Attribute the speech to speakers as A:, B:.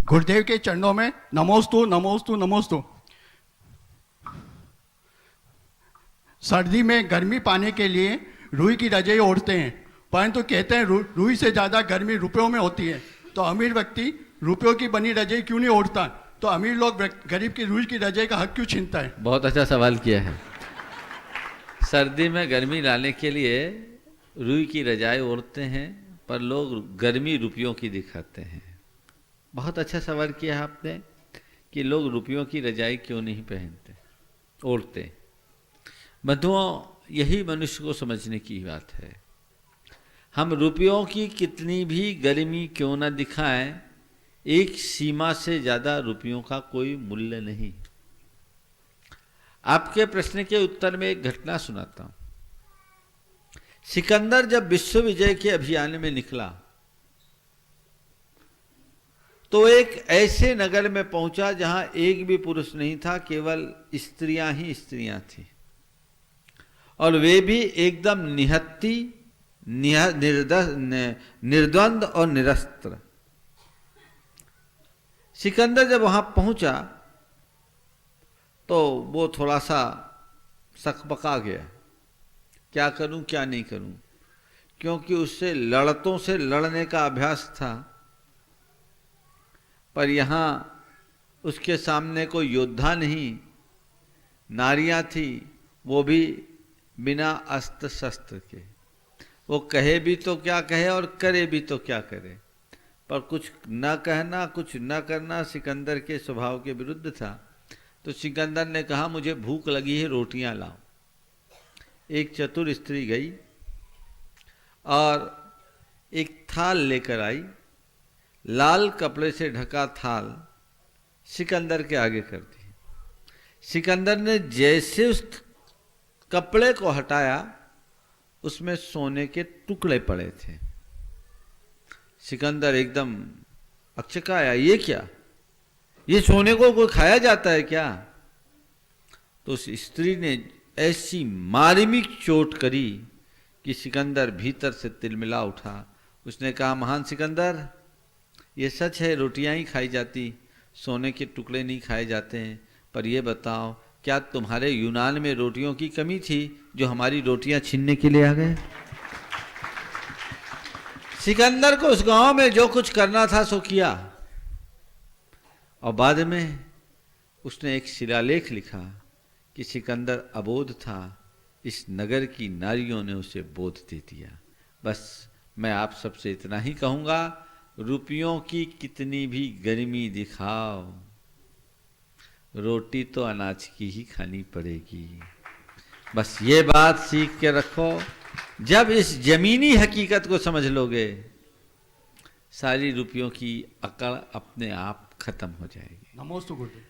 A: गुरुदेव के चरणों में नमोस्तु नमोस्तु नमोस्तु। सर्दी में गर्मी पाने के लिए रुई की रजाई ओढ़ते हैं, परंतु कहते हैं रुई से ज़्यादा गर्मी रुपयों में होती है। तो अमीर व्यक्ति रुपयों की बनी रजाई क्यों नहीं ओढ़ता? तो अमीर लोग गरीब की रुई की रजाई का हक क्यों छीनता है?
B: बहुत अच्छा सवाल किया है। सर्दी में गर्मी लाने के लिए रुई की रजाई ओढ़ते हैं, पर लोग गर्मी रुपयों की दिखाते हैं। बहुत अच्छा सवाल किया है आपने कि लोग रुपयों की रजाई क्यों नहीं पहनते, ओढ़ते। बंधुओं, यही मनुष्य को समझने की बात है। हम रुपयों की कितनी भी गर्मी क्यों न दिखाएं, एक सीमा से ज़्यादा रुपयों का कोई मूल्य नहीं। आपके प्रश्न के उत्तर में एक घटना सुनाता हूं। सिकंदर जब विश्व विजय के अभियान में निकला तो एक ऐसे नगर में पहुंचा जहां एक भी पुरुष नहीं था, केवल स्त्रियां ही स्त्रियां थी, और वे भी एकदम निहत्ती, निर्द्वंद और निरस्त्र। सिकंदर जब वहां पहुंचा तो वो थोड़ा सा सकबका गया, क्या करूं क्या नहीं करूं, क्योंकि उससे लड़तों से लड़ने का अभ्यास था, पर यहाँ उसके सामने कोई योद्धा नहीं, नारियां थी, वो भी बिना अस्त्र शस्त्र के। वो कहे भी तो क्या कहे और करे भी तो क्या करे, पर कुछ न कहना कुछ न करना सिकंदर के स्वभाव के विरुद्ध था। तो सिकंदर ने कहा, मुझे भूख लगी है, रोटियां लाओ। एक चतुर स्त्री गई और एक थाल लेकर आई। लाल कपड़े से ढका थाल सिकंदर के आगे कर दी। सिकंदर ने जैसे उस कपड़े को हटाया, उसमें सोने के टुकड़े पड़े थे। सिकंदर एकदम अचकाया, ये क्या, ये सोने को कोई खाया जाता है क्या? तो उस स्त्री ने ऐसी मार्मिक चोट करी कि सिकंदर भीतर से तिलमिला उठा। उसने कहा, महान सिकंदर, ये सच है रोटियां ही खाई जाती, सोने के टुकड़े नहीं खाए जाते हैं, पर ये बताओ, क्या तुम्हारे यूनान में रोटियों की कमी थी जो हमारी रोटियां छीनने के लिए आ गए? सिकंदर को उस गांव में जो कुछ करना था सो किया, और बाद में उसने एक शिलालेख लिखा कि सिकंदर अबोध था, इस नगर की नारियों ने उसे बोध दे दिया। बस मैं आप सबसे इतना ही कहूँगा, रुपयों की कितनी भी गर्मी दिखाओ, रोटी तो अनाज की ही खानी पड़ेगी। बस ये बात सीख के रखो। जब इस जमीनी हकीकत को समझ लोगे, सारी रुपयों की अकड़ अपने आप खत्म हो जाएगी।
A: नमोस्तु गुरुदेव।